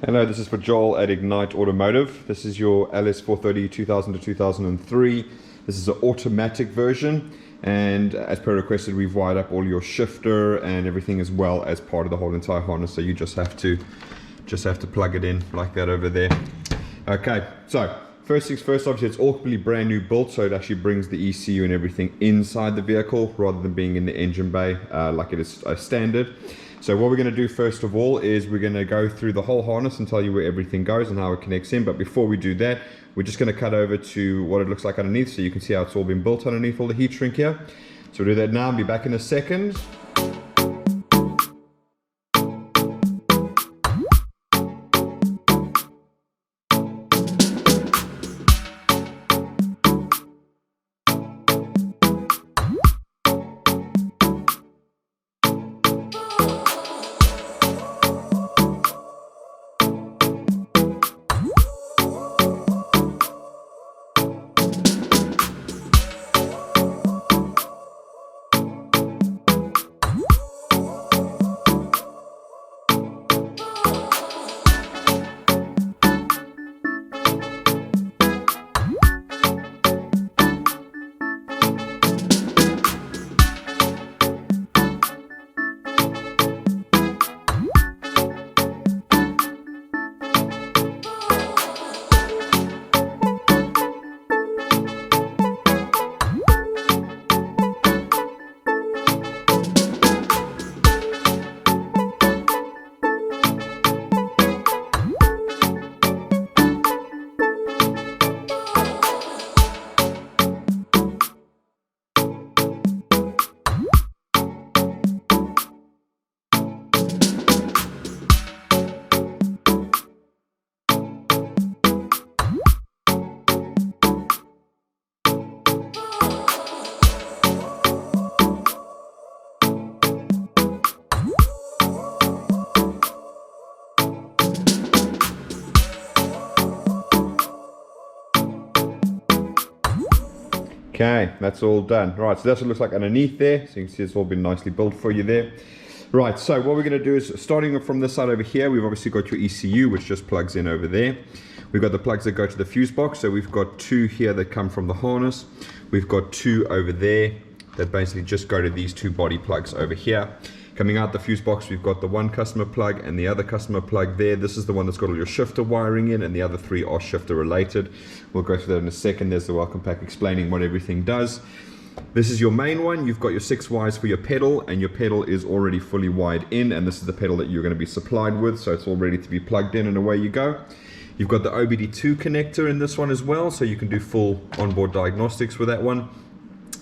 Hello, this is for Joel at Ignite Automotive. This is your LS430 2000 to 2003. This is an automatic version, and as per requested, we've wired up all your shifter and everything as well as part of the whole entire harness. So you just have to plug it in like that over there. Okay, so first things first, obviously it's all completely brand new built, so it actually brings the ECU and everything inside the vehicle rather than being in the engine bay like it is standard. So what we're going to do first of all is we're going to go through the whole harness and tell you where everything goes and how it connects in. But before we do that, we're just going to cut over to what it looks like underneath so you can see how it's all been built underneath all the heat shrink here. So we'll do that now and be back in a second. Okay, that's all done. Right, so that's what it looks like underneath there. So you can see it's all been nicely built for you there. Right, so what we're going to do is, starting from this side over here, we've obviously got your ECU, which just plugs in over there. We've got the plugs that go to the fuse box. So we've got two here that come from the harness. We've got two over there that basically just go to these two body plugs over here. Coming out the fuse box, we've got the one customer plug and the other customer plug there. This is the one that's got all your shifter wiring in, and the other three are shifter related. We'll go through that in a second. There's the welcome pack explaining what everything does. This is your main one. You've got your 6 wires for your pedal, and your pedal is already fully wired in, and this is the pedal that you're going to be supplied with, so it's all ready to be plugged in, and away you go. You've got the OBD2 connector in this one as well, so you can do full onboard diagnostics with that one.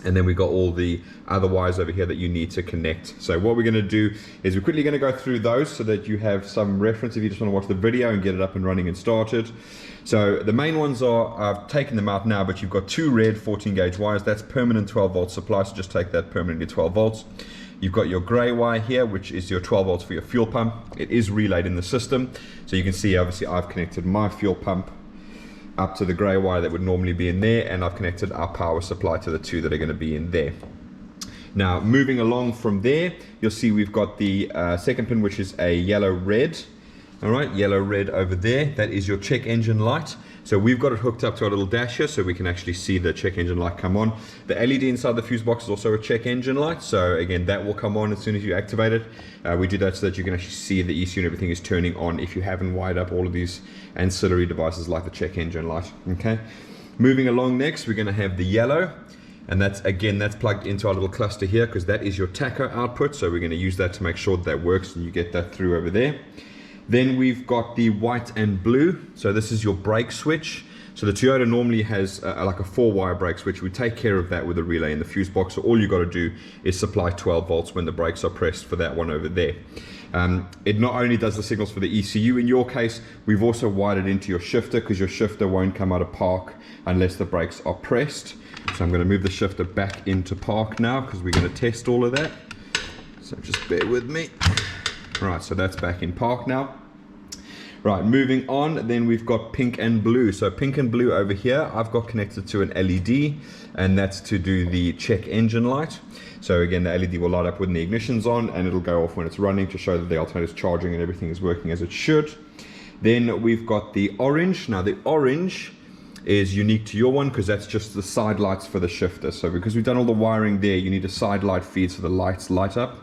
And then we got all the other wires over here that you need to connect. So what we're going to do is we're quickly going to go through those so that you have some reference if you just want to watch the video and get it up and running and started. So the main ones are, I've taken them out now, but you've got two red 14 gauge wires. That's permanent 12 volt supply, so just take that permanently 12 volts. You've got your grey wire here, which is your 12 volts for your fuel pump. It is relayed in the system. So you can see obviously I've connected my fuel pump up to the grey wire that would normally be in there, and I've connected our power supply to the two that are going to be in there. Now moving along from there, you'll see we've got the second pin, which is a yellow red. All right, yellow red over there, that is your check engine light. So we've got it hooked up to our little dash here so we can actually see the check engine light come on. The LED inside the fuse box is also a check engine light, so again that will come on as soon as you activate it. We do that so that you can actually see the ECU and everything is turning on if you haven't wired up all of these ancillary devices like the check engine light. Okay, moving along next, we're going to have the yellow, and that's plugged into our little cluster here because that is your tacho output, so we're going to use that to make sure that works and you get that through over there. Then we've got the white and blue, so this is your brake switch. So the Toyota normally has like a 4-wire brake switch. We take care of that with a relay in the fuse box, so all you got to do is supply 12 volts when the brakes are pressed for that one over there. It not only does the signals for the ECU in your case, we've also wired it into your shifter because your shifter won't come out of park unless the brakes are pressed. So I'm going to move the shifter back into park now because we're going to test all of that. So just bear with me. Right, so that's back in park now. Right, moving on, then we've got pink and blue. So pink and blue over here, I've got connected to an LED, and that's to do the check engine light. So again, the LED will light up when the ignition's on, and it'll go off when it's running to show that the alternator's charging and everything is working as it should. Then we've got the orange. Now the orange is unique to your one because that's just the side lights for the shifter. So because we've done all the wiring there, you need a side light feed so the lights light up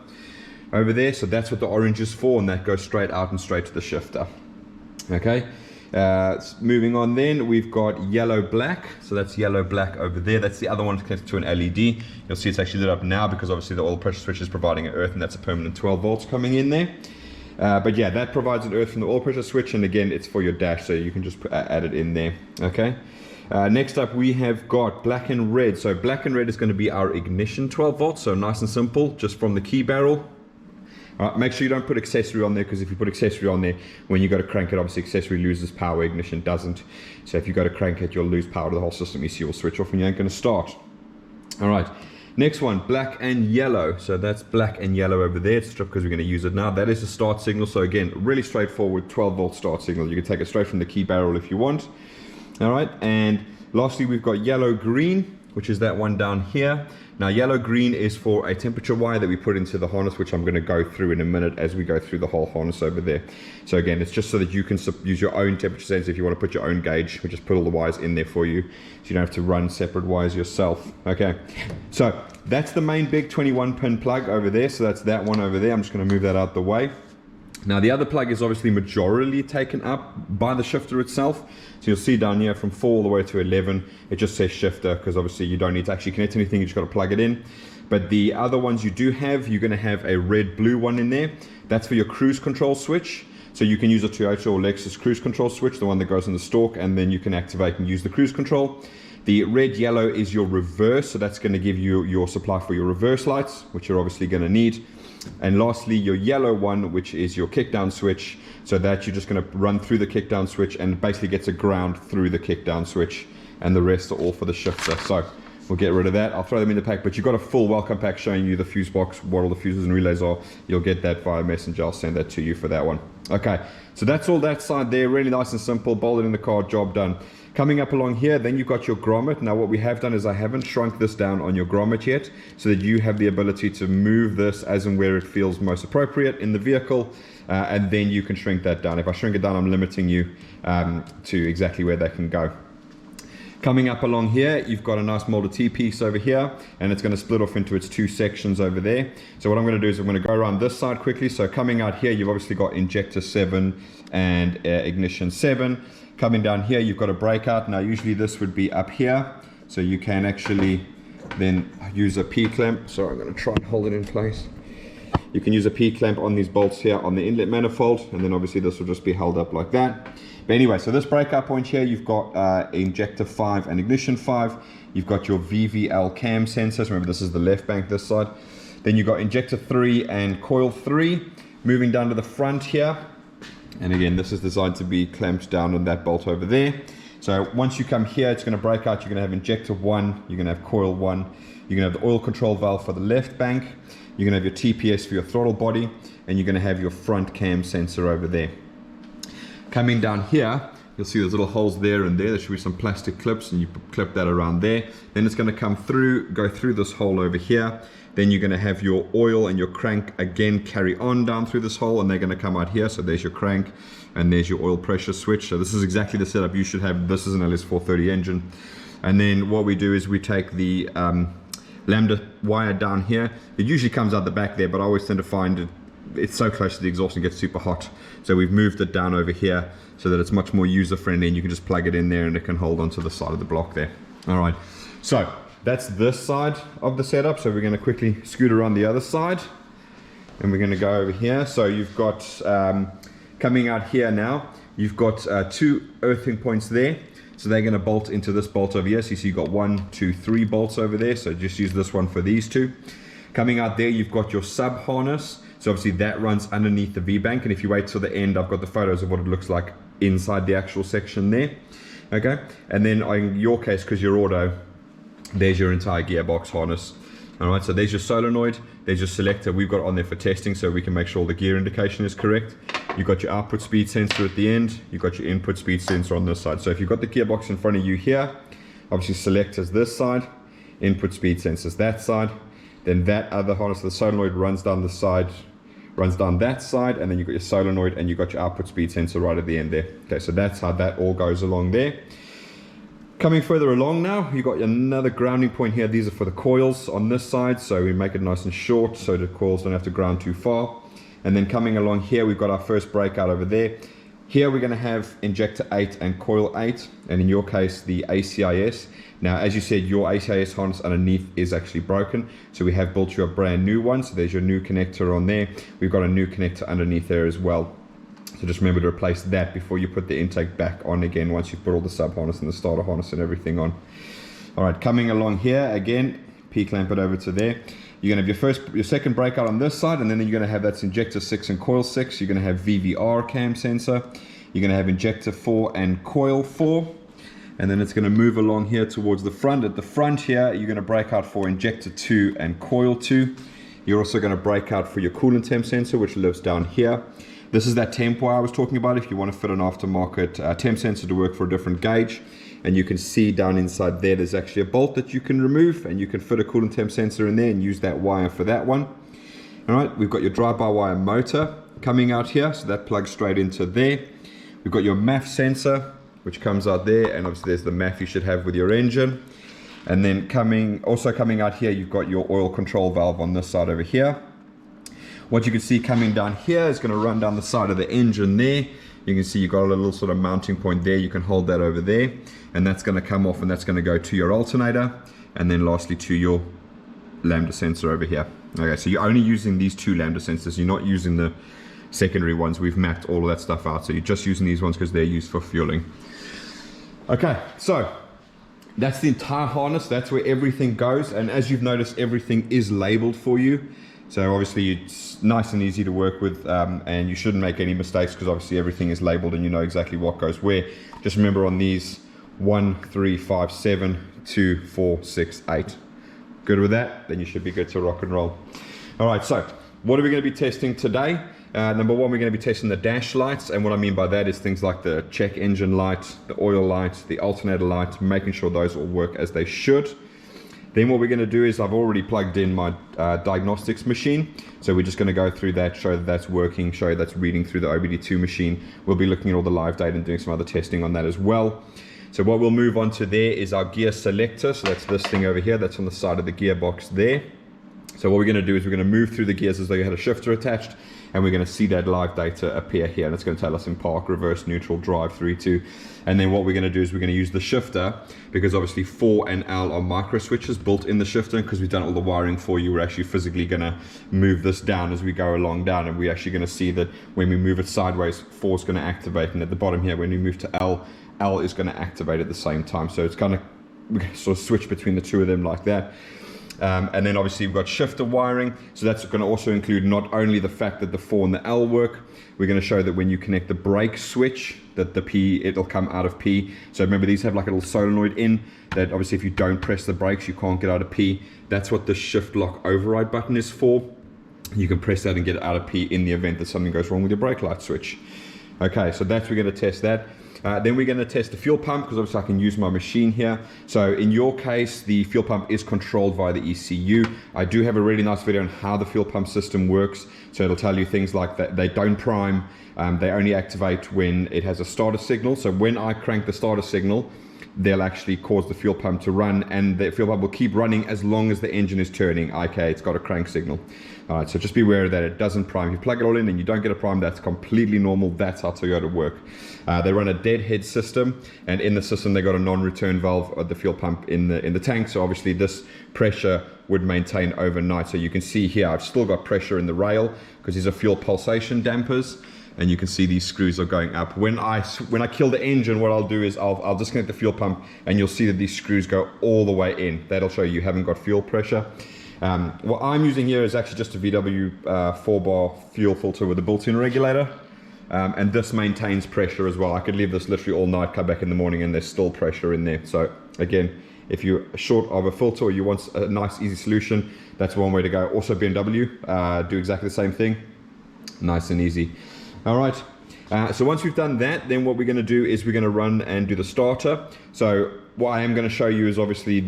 over there. So that's what the orange is for, and that goes straight out and straight to the shifter. Okay. Moving on, then we've got yellow black. So that's yellow black over there. That's the other one connected to an LED. You'll see it's actually lit up now because obviously the oil pressure switch is providing an earth, and that's a permanent 12 volts coming in there. But yeah, that provides an earth from the oil pressure switch, and again it's for your dash, so you can just add it in there. Okay. Next up we have got black and red. So black and red is going to be our ignition 12 volts, so nice and simple, just from the key barrel. Make sure you don't put accessory on there, because if you put accessory on there, when you go to crank it, obviously accessory loses power, ignition doesn't. So if you go to crank it, you'll lose power to the whole system. ECU will switch off and you ain't going to start. All right, next one, black and yellow. So that's black and yellow over there. It's just because we're going to use it now. That is a start signal. So again, really straightforward 12 volt start signal. You can take it straight from the key barrel if you want. All right, and lastly we've got yellow green, which is that one down here. Now yellow green is for a temperature wire that we put into the harness, which I'm going to go through in a minute as we go through the whole harness over there. So again, it's just so that you can use your own temperature sensor. If you want to put your own gauge, we just put all the wires in there for you, so you don't have to run separate wires yourself. Okay, so that's the main big 21 pin plug over there. So that's that one over there. I'm just going to move that out the way. Now the other plug is obviously majorly taken up by the shifter itself. So you'll see down here from 4 all the way to 11, it just says shifter, because obviously you don't need to actually connect anything, you just got to plug it in. But the other ones you do have, you're going to have a red-blue one in there. That's for your cruise control switch. So you can use a Toyota or Lexus cruise control switch, the one that goes in the stalk, and then you can activate and use the cruise control. The red-yellow is your reverse, so that's going to give you your supply for your reverse lights, which you're obviously going to need. And lastly, your yellow one, which is your kickdown switch, so that you're just going to run through the kickdown switch and basically gets a ground through the kickdown switch, and the rest are all for the shifter. So we'll get rid of that. I'll throw them in the pack, but you've got a full welcome pack showing you the fuse box, what all the fuses and relays are. You'll get that via messenger. I'll send that to you for that one. Okay, so that's all that side there, really nice and simple, bolted in the car, job done. Coming up along here, then you've got your grommet. Now what we have done is I haven't shrunk this down on your grommet yet, so that you have the ability to move this as and where it feels most appropriate in the vehicle, and then you can shrink that down. If I shrink it down, I'm limiting you to exactly where they can go. Coming up along here, you've got a nice molded T-piece over here, and it's going to split off into its 2 sections over there. So what I'm going to do is I'm going to go around this side quickly. So coming out here, you've obviously got injector 7 and ignition 7. Coming down here, you've got a breakout. Now usually this would be up here, so you can actually then use a P-clamp. Sorry, I'm going to try and hold it in place. You can use a P-clamp on these bolts here on the inlet manifold, and then obviously this will just be held up like that. But anyway, so this breakout point here, you've got injector 5 and ignition 5. You've got your VVL cam sensors. Remember, this is the left bank this side. Then you've got injector 3 and coil 3. Moving down to the front here, and again, this is designed to be clamped down on that bolt over there. So once you come here, it's going to break out. You're going to have injector 1, you're going to have coil 1, you're going to have the oil control valve for the left bank, you're going to have your TPS for your throttle body, and you're going to have your front cam sensor over there. Coming down here, you'll see there's little holes there and there. There should be some plastic clips, and you clip that around there. Then it's going to come through, go through this hole over here. Then you're going to have your oil and your crank again carry on down through this hole, and they're going to come out here. So there's your crank, and there's your oil pressure switch. So this is exactly the setup you should have. This is an LS430 engine. And then what we do is we take the lambda wire down here. It usually comes out the back there, but I always tend to find it's so close to the exhaust and gets super hot. So we've moved it down over here so that it's much more user friendly, and you can just plug it in there and it can hold onto the side of the block there. All right, so that's this side of the setup. So we're going to quickly scoot around the other side, and we're going to go over here. So you've got coming out here now, you've got 2 earthing points there. So they're going to bolt into this bolt over here. So you see you've got 1, 2, 3 bolts over there. So just use this one for these 2. Coming out there, you've got your sub harness. So obviously that runs underneath the V-bank, and if you wait till the end, I've got the photos of what it looks like inside the actual section there. Okay, and then in your case, because you're auto, there's your entire gearbox harness. All right, so there's your solenoid, there's your selector. We've got on there for testing, so we can make sure the gear indication is correct. You've got your output speed sensor at the end, you've got your input speed sensor on this side. So if you've got the gearbox in front of you here, obviously selectors this side, input speed sensors that side. Then that other harness, the solenoid, runs down the side runs down that side, and then you've got your solenoid and you've got your output speed sensor right at the end there. Okay, so that's how that all goes along there. Coming further along now, you've got another grounding point here. These are for the coils on this side, so we make it nice and short so the coils don't have to ground too far. And then coming along here, we've got our first breakout over there. Here we're going to have injector 8 and coil 8, and in your case the ACIS. Now as you said, your ACIS harness underneath is actually broken, so we have built you a brand new one. So there's your new connector on there. We've got a new connector underneath there as well. So just remember to replace that before you put the intake back on again, once you've put all the sub harness and the starter harness and everything on. Alright, coming along here again, P-clamp it over to there. You're going to have your second breakout on this side, and then you're going to have that's injector 6 and coil 6. You're going to have VVR cam sensor. You're going to have injector 4 and coil 4. And then it's going to move along here towards the front. At the front here, you're going to break out for injector 2 and coil 2. You're also going to break out for your coolant temp sensor, which lives down here. This is that temp wire I was talking about if you want to fit an aftermarket temp sensor to work for a different gauge. And you can see down inside there, there's actually a bolt that you can remove, and you can fit a coolant temp sensor in there and use that wire for that one. All right, we've got your drive-by-wire motor coming out here, so that plugs straight into there. We've got your MAF sensor, which comes out there, and obviously there's the MAF you should have with your engine. And then also coming out here, you've got your oil control valve on this side over here. What you can see coming down here is going to run down the side of the engine there. You can see you've got a little sort of mounting point there. You can hold that over there, and that's going to come off, and that's going to go to your alternator, and then lastly to your lambda sensor over here. Okay, so you're only using these two lambda sensors. You're not using the secondary ones. We've mapped all of that stuff out, so you're just using these ones because they're used for fueling. Okay, so that's the entire harness. That's where everything goes, and as you've noticed, everything is labeled for you. So obviously it's nice and easy to work with, and you shouldn't make any mistakes because obviously everything is labeled and you know exactly what goes where. Just remember on these 1, 3, 5, 7, 2, 4, 6, 8. Good with that? Then you should be good to rock and roll. All right, so what are we going to be testing today? Number one, we're going to be testing the dash lights, and what I mean by that is things like the check engine light, the oil light, the alternator light, making sure those all work as they should. Then what we're going to do is I've already plugged in my diagnostics machine, so we're just going to go through that, show that that's working, show that's reading through the OBD2 machine. We'll be looking at all the live data and doing some other testing on that as well. So what we'll move on to there is our gear selector. So that's this thing over here that's on the side of the gearbox there. So what we're going to do is we're going to move through the gears as though you had a shifter attached, and we're going to see that live data appear here, and it's going to tell us in park, reverse, neutral, drive, 3, 2. And then what we're going to do is we're going to use the shifter, because obviously 4 and L are micro switches built in the shifter, and because we've done all the wiring for you, we're actually physically going to move this down as we go along down, and we're actually going to see that when we move it sideways, 4 is going to activate, and at the bottom here when we move to L, L is going to activate at the same time. So it's kind of, we can sort of switch between the two of them like that. And then obviously we've got shifter wiring, so that's going to also include not only the fact that the 4 and the L work. We're going to show that when you connect the brake switch, that the P, it'll come out of P. So remember, these have like a little solenoid in that obviously if you don't press the brakes, you can't get out of P. That's what the shift lock override button is for. You can press that and get out of P in the event that something goes wrong with your brake light switch. Okay, so that's, we're going to test that. Then we're going to test the fuel pump, because obviously I can use my machine here. So in your case, the fuel pump is controlled via the ECU. I do have a really nice video on how the fuel pump system works. So it'll tell you things like that they don't prime, they only activate when it has a starter signal. So when I crank the starter signal, they'll actually cause the fuel pump to run, and the fuel pump will keep running as long as the engine is turning. Okay, it's got a crank signal. All right, so just be aware that it doesn't prime. If you plug it all in and you don't get a prime, that's completely normal. That's how Toyota work. They run a deadhead system, and in the system they got a non-return valve of the fuel pump in the tank. So obviously this pressure would maintain overnight. So you can see here I've still got pressure in the rail because these are fuel pulsation dampers. And you can see these screws are going up. When I kill the engine, what I'll do is I'll disconnect the fuel pump, and you'll see that these screws go all the way in. That'll show you haven't got fuel pressure. What I'm using here is actually just a VW 4-bar fuel filter with a built-in regulator. And this maintains pressure as well. I could leave this literally all night, come back in the morning, and there's still pressure in there. So again, if you're short of a filter or you want a nice easy solution, that's one way to go. Also BMW do exactly the same thing. Nice and easy. All right, so once we've done that, then what we're going to do is we're going to run and do the starter. So what I am going to show you is obviously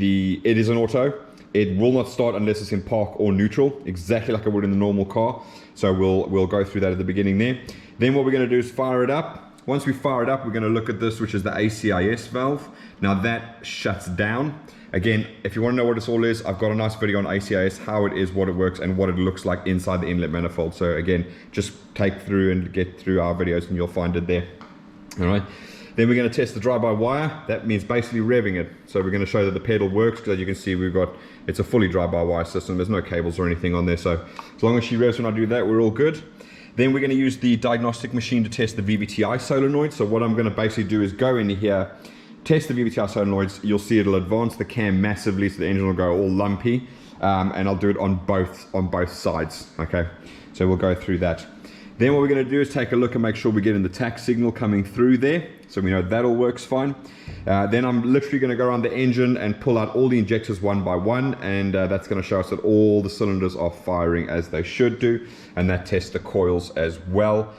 it is an auto. it will not start unless it's in park or neutral, exactly like I would in the normal car. So we'll go through that at the beginning there. Then what we're going to do is fire it up. Once we fire it up, we're going to look at this, which is the ACIS valve. Now that shuts down. Again, if you want to know what this all is, I've got a nice video on ACIS, how it is, what it works, and what it looks like inside the inlet manifold. So again, just take through and get through our videos and you'll find it there. All right. Then we're going to test the drive-by-wire. That means basically revving it. So we're going to show that the pedal works, because as you can see, it's a fully drive-by-wire system. There's no cables or anything on there. So as long as she revs when I do that, we're all good. Then we're going to use the diagnostic machine to test the VVT-i solenoid. So what I'm going to basically do is go into here, test the VVT-i solenoids. You'll see it'll advance the cam massively, so the engine will go all lumpy, and I'll do it on both sides. Okay, so we'll go through that. Then what we're going to do is take a look and make sure we're getting the tach signal coming through there, so we know that all works fine. Then I'm literally going to go around the engine and pull out all the injectors one by one, and that's going to show us that all the cylinders are firing as they should do, and that tests the coils as well.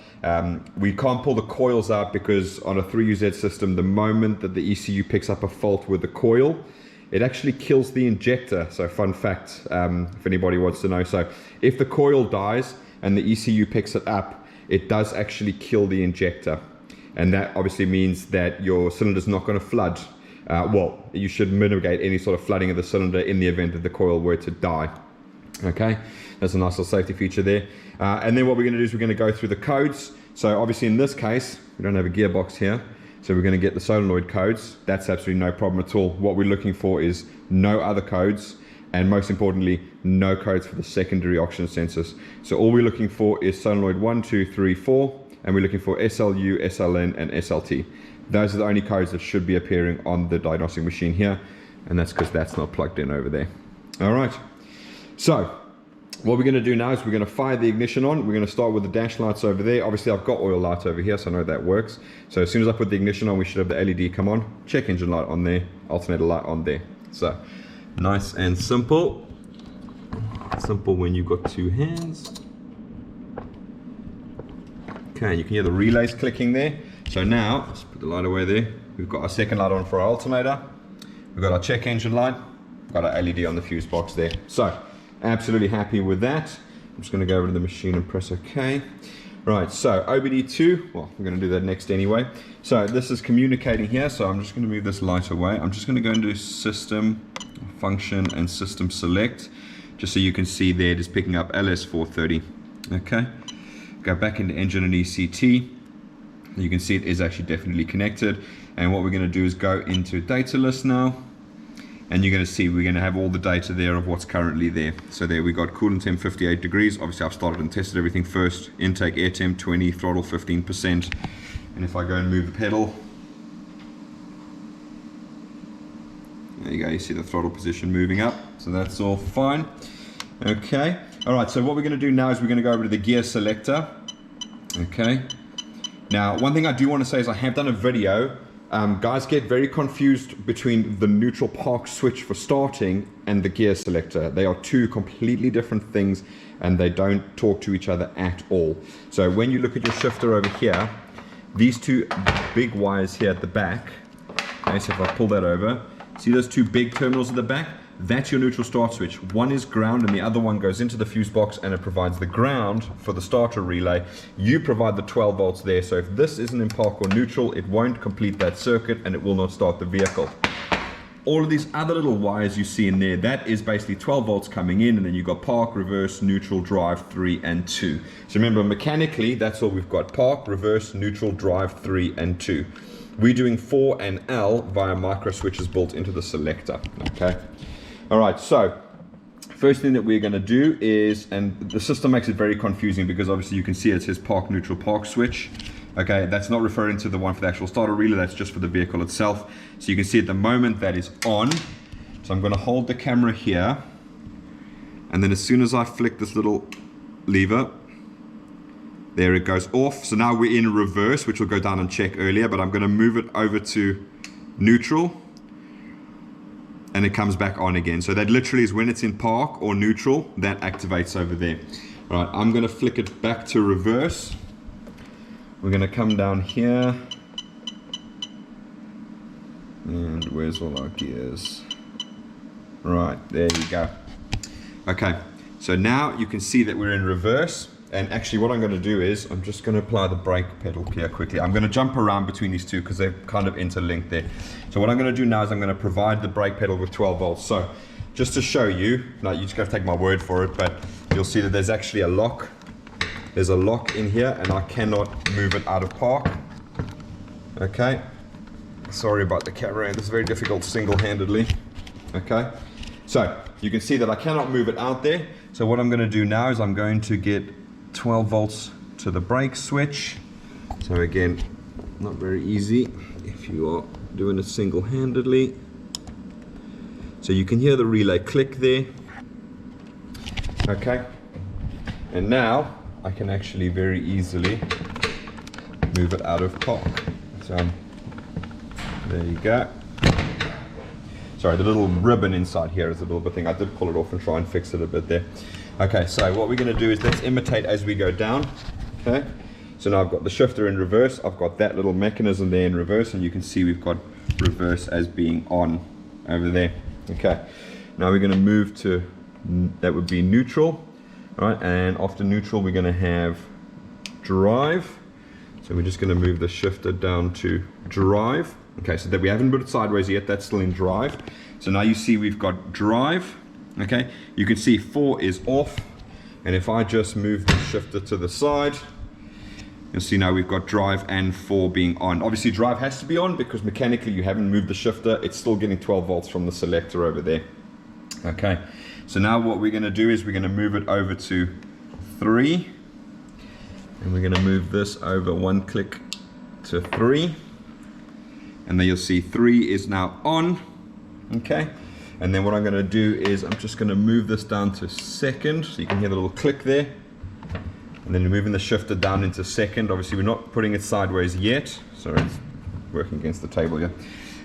We can't pull the coils out because on a 3UZ system, the moment that the ECU picks up a fault with the coil, it actually kills the injector. So fun fact, if anybody wants to know. So if the coil dies and the ECU picks it up, it does actually kill the injector. And that obviously means that your cylinder's not going to flood. Well, you should mitigate any sort of flooding of the cylinder in the event that the coil were to die. Okay, that's a nice little safety feature there. And then what we're going to do is we're going to go through the codes. So obviously in this case, we don't have a gearbox here. So we're going to get the solenoid codes. That's absolutely no problem at all. What we're looking for is no other codes, and most importantly, no codes for the secondary oxygen sensors. So all we're looking for is solenoid 1, 2, 3, 4, and we're looking for SLU, SLN, and SLT. Those are the only codes that should be appearing on the diagnostic machine here, and that's because that's not plugged in over there. All right. So what we're going to do now is we're going to fire the ignition on. We're going to start with the dash lights over there. Obviously, I've got oil light over here, so I know that works. So as soon as I put the ignition on, we should have the LED come on. Check engine light on there, alternator light on there. So nice and simple. Simple when you've got two hands. Okay, you can hear the relays clicking there. So now, let's put the light away there. We've got our second light on for our alternator. We've got our check engine light. We've got our LED on the fuse box there. So absolutely happy with that. I'm just going to go over to the machine and press OK. Right, so OBD2, well, we're going to do that next anyway. So this is communicating here, so I'm just going to move this light away. I'm just going to go into System, Function, and System Select, just so you can see there it is picking up LS430. Okay, go back into Engine and ECT. You can see it is actually definitely connected. And what we're going to do is go into Data List now. And you're going to see we're going to have all the data there of what's currently there. So there we got coolant temp 58 degrees. Obviously I've started and tested everything first. Intake air temp 20, throttle 15%. And if I go and move the pedal, there you go, you see the throttle position moving up. So that's all fine. Okay. All right, so what we're going to do now is we're going to go over to the gear selector. Okay. Now, one thing I do want to say is I have done a video. Guys get very confused between the neutral park switch for starting and the gear selector. They are two completely different things and they don't talk to each other at all. So when you look at your shifter over here, these two big wires here at the back, okay, so if I pull that over, see those two big terminals at the back? That's your neutral start switch. One is ground and the other one goes into the fuse box and it provides the ground for the starter relay. You provide the 12 volts there. So if this isn't in park or neutral, it won't complete that circuit and it will not start the vehicle. All of these other little wires you see in there, that is basically 12 volts coming in, and then you've got park, reverse, neutral, drive, 3 and 2. So remember, mechanically, that's all we've got: park, reverse, neutral, drive, 3 and 2. We're doing 4 and L via micro switches built into the selector. Okay. All right, so first thing that we're going to do is, and the system makes it very confusing because obviously you can see it says park, neutral, park switch. Okay, that's not referring to the one for the actual starter relay, that's just for the vehicle itself. So you can see at the moment that is on. So I'm going to hold the camera here, and then as soon as I flick this little lever, there it goes off. So now we're in reverse, which we'll go down and check earlier, but I'm going to move it over to neutral. And it comes back on again. So that literally is when it's in park or neutral, that activates over there. All right, I'm going to flick it back to reverse. We're going to come down here. And where's all our gears? Right, there you go. Okay, so now you can see that we're in reverse. And actually what I'm going to do is, I'm just going to apply the brake pedal here quickly. I'm going to jump around between these two because they're kind of interlinked there. So what I'm going to do now is I'm going to provide the brake pedal with 12 volts. So just to show you, now you just got to take my word for it, but you'll see that there's actually a lock. There's a lock in here and I cannot move it out of park. Okay, sorry about the camera, this is very difficult single-handedly. Okay, so you can see that I cannot move it out there. So what I'm going to do now is I'm going to get 12 volts to the brake switch. So again, not very easy if you are doing it single-handedly. So you can hear the relay click there. Okay, and now I can actually very easily move it out of park. So there you go. Sorry, the little ribbon inside here is a little bit thing. I did pull it off and try and fix it a bit there. Okay, so what we're going to do is let's imitate as we go down. Okay, so now I've got the shifter in reverse. I've got that little mechanism there in reverse, and you can see we've got reverse as being on over there. Okay, now we're going to move to, that would be neutral. All right, and after neutral we're going to have drive. So we're just going to move the shifter down to drive. Okay, so that we haven't put it sideways yet, that's still in drive. So now you see we've got drive. Okay, you can see 4 is off, and if I just move the shifter to the side, you'll see now we've got drive and 4 being on. Obviously drive has to be on because mechanically you haven't moved the shifter, it's still getting 12 volts from the selector over there. Okay, so now what we're going to do is we're going to move it over to 3, and we're going to move this over 1 click to 3, and then you'll see 3 is now on. Okay, and then what I'm going to do is I'm just going to move this down to second, so you can hear the little click there, and then you're moving the shifter down into second. Obviously we're not putting it sideways yet, so it's working against the table here,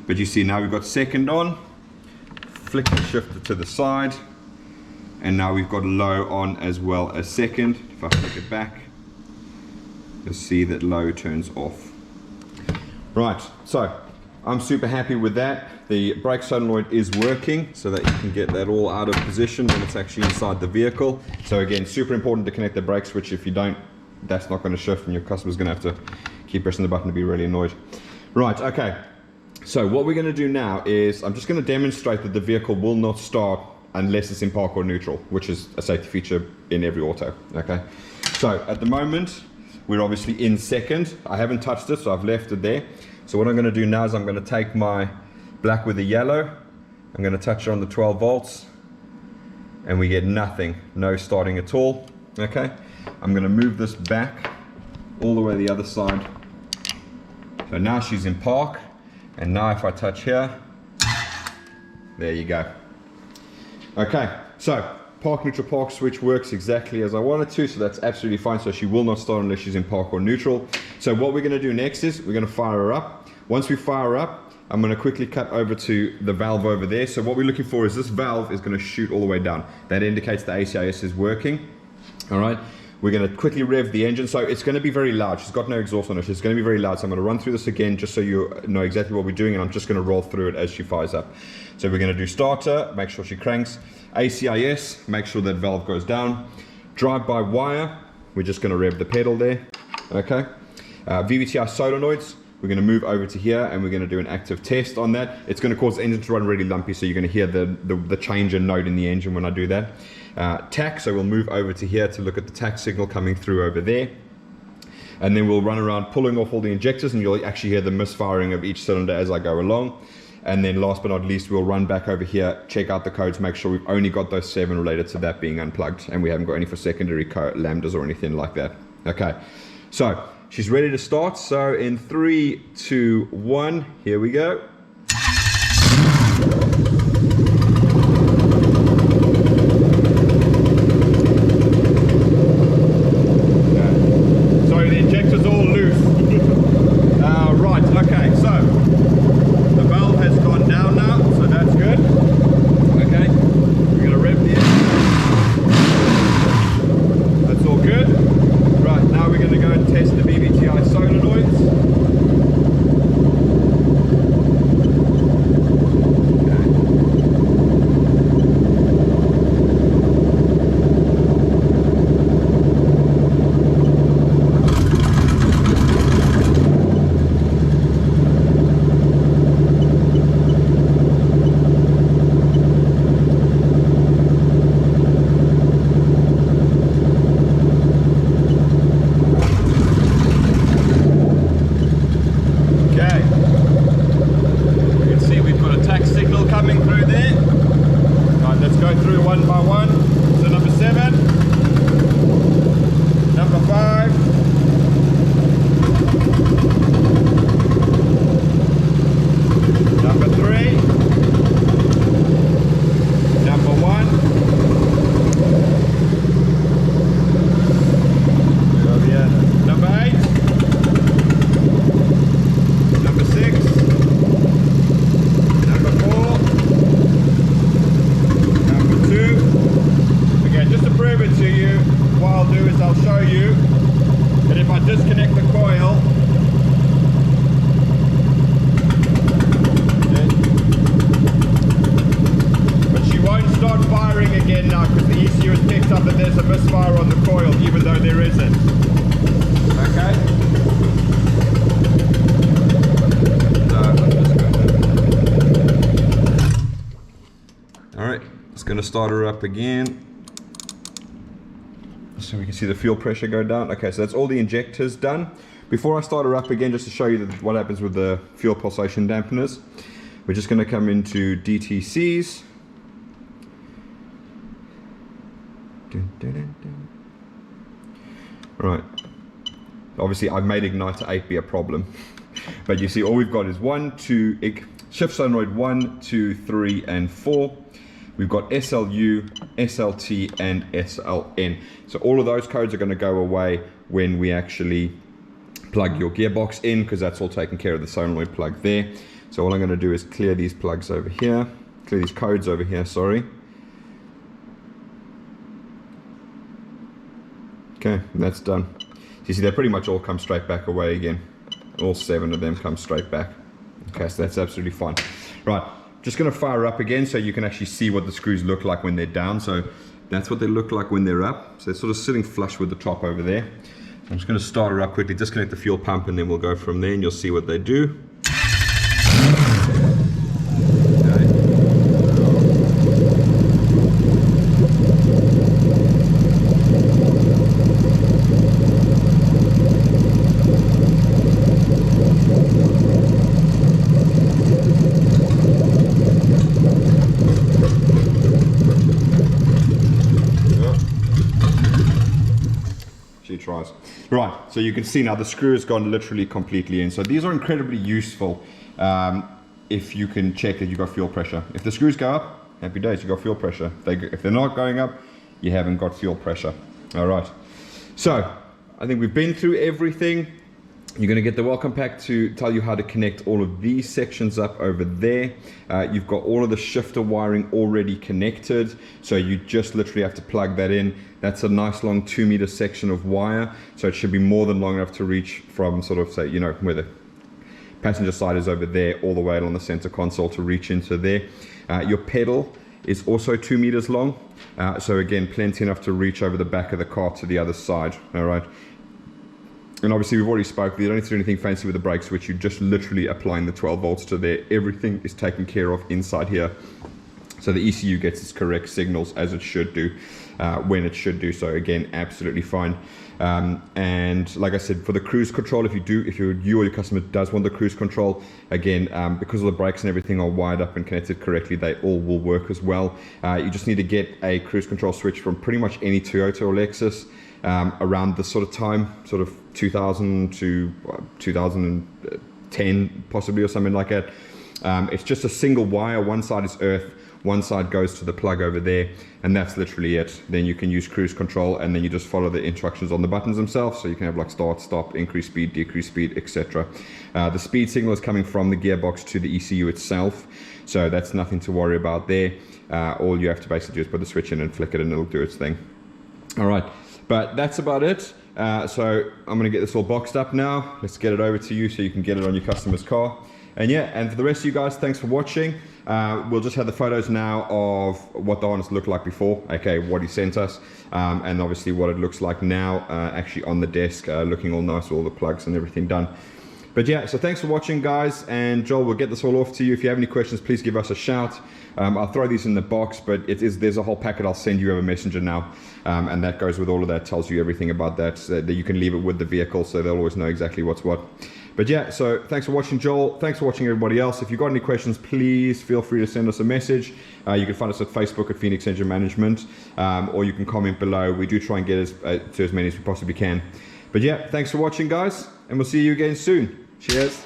but you see now we've got second on, flick the shifter to the side, and now we've got low on as well as second. If I flick it back, you'll see that low turns off. Right, so I'm super happy with that. The brake solenoid is working so that you can get that all out of position when it's actually inside the vehicle. So again, super important to connect the brake switch. If you don't, that's not going to shift and your customer's going to have to keep pressing the button to be really annoyed. Right, okay. So what we're going to do now is I'm just going to demonstrate that the vehicle will not start unless it's in park or neutral, which is a safety feature in every auto. Okay. So at the moment, we're obviously in second. I haven't touched it, so I've left it there. So what I'm going to do now is I'm going to take my black with the yellow, I'm going to touch it on the 12 volts, and we get nothing, no starting at all. Okay, I'm going to move this back all the way to the other side. So now she's in park, and now if I touch here, there you go. Okay, so park neutral park switch works exactly as I want it to, so that's absolutely fine. So she will not start unless she's in park or neutral. So what we're going to do next is we're going to fire her up. Once we fire her up, I'm going to quickly cut over to the valve over there. So what we're looking for is this valve is going to shoot all the way down. That indicates the ACIS is working. All right, we're going to quickly rev the engine. So it's going to be very loud. She's got no exhaust on it. It's going to be very loud. So I'm going to run through this again just so you know exactly what we're doing, and I'm just going to roll through it as she fires up. So we're going to do starter, make sure she cranks. ACIS, make sure that valve goes down. Drive by wire, we're just going to rev the pedal there. Okay. VVT-i solenoids, we're going to move over to here and we're going to do an active test on that. It's going to cause the engine to run really lumpy, so you're going to hear the change in note in the engine when I do that. Tach, so we'll move over to here to look at the tach signal coming through over there. And then we'll run around pulling off all the injectors, and you'll actually hear the misfiring of each cylinder as I go along. And then last but not least, we'll run back over here, check out the codes, make sure we've only got those 7 related to that being unplugged, and we haven't got any for secondary lambdas or anything like that. Okay, so she's ready to start. So in 3, 2, 1, here we go. Sorry, the injector's all loose. Right, okay, so the valve has gone down now, so that's good. Okay, we're going to rev the engine. That's all good. Right, now we're going to go and test the VVT-i solenoids. there isn't. Okay. So I'm just going to... All right, just going to start her up again. So we can see the fuel pressure go down. Okay, so that's all the injectors done. Before I start her up again, just to show you what happens with the fuel pulsation dampeners, we're just going to come into DTCs. Right. Obviously, I've made igniter 8 be a problem. But you see, all we've got is 1, 2, shift solenoid 1, 2, 3, and 4. We've got SLU, SLT, and SLN. So all of those codes are going to go away when we actually plug your gearbox in, because that's all taken care of the solenoid plug there. So all I'm going to do is clear these plugs over here, clear these codes over here, sorry. Okay, that's done. So you see, they pretty much all come straight back away again. All 7 of them come straight back. Okay, so that's absolutely fine. Right. Just going to fire up again so you can actually see what the screws look like when they're down. So that's what they look like when they're up. So they're sort of sitting flush with the top over there. I'm just going to start her up quickly, disconnect the fuel pump, and then we'll go from there and you'll see what they do. Tries. Right, so you can see now the screw has gone literally completely in. So these are incredibly useful if you can check that you've got fuel pressure. If the screws go up, happy days, you've got fuel pressure. If they're not going up, you haven't got fuel pressure. All right, so I think we've been through everything. You're going to get the welcome pack to tell you how to connect all of these sections up over there. You've got all of the shifter wiring already connected, so you just literally have to plug that in. That's a nice long 2-meter section of wire, so it should be more than long enough to reach from sort of, say, you know, where the passenger side is over there, all the way along the center console to reach into there. Your pedal is also 2 meters long, so again, plenty enough to reach over the back of the car to the other side. All right. And obviously we've already spoken, you don't need to do anything fancy with the brake switch, you're just literally applying the 12 volts to there. Everything is taken care of inside here. So the ECU gets its correct signals as it should do, when it should do so. Again, absolutely fine. And like I said, for the cruise control, if you or your customer does want the cruise control, again, because all the brakes and everything are wired up and connected correctly, they all will work as well. You just need to get a cruise control switch from pretty much any Toyota or Lexus. Around the sort of time, sort of 2000 to 2010 possibly, or something like that. It's just a single wire, one side is earth, one side goes to the plug over there, and that's literally it. Then you can use cruise control, and then you just follow the instructions on the buttons themselves, so you can have like start, stop, increase speed, decrease speed, etc. The speed signal is coming from the gearbox to the ECU itself, so that's nothing to worry about there. All you have to basically do is put the switch in and flick it and it'll do its thing. All right. But that's about it. So I'm going to get this all boxed up now. Let's get it over to you so you can get it on your customer's car. And yeah, and for the rest of you guys, thanks for watching. We'll just have the photos now of what the harness looked like before, okay, what he sent us, and obviously what it looks like now, actually on the desk, looking all nice, all the plugs and everything done. But yeah, so thanks for watching, guys, and Joel, we'll get this all off to you. If you have any questions, please give us a shout. I'll throw these in the box, but there's a whole packet I'll send you over Messenger now, and that goes with all of that, tells you everything about that, so that you can leave it with the vehicle, so they'll always know exactly what's what. But yeah, so thanks for watching, Joel. Thanks for watching, everybody else. If you've got any questions, please feel free to send us a message. You can find us at Facebook at Phoenix Engine Management, or you can comment below. We do try and get to as many as we possibly can. But yeah, thanks for watching, guys, and we'll see you again soon. Cheers.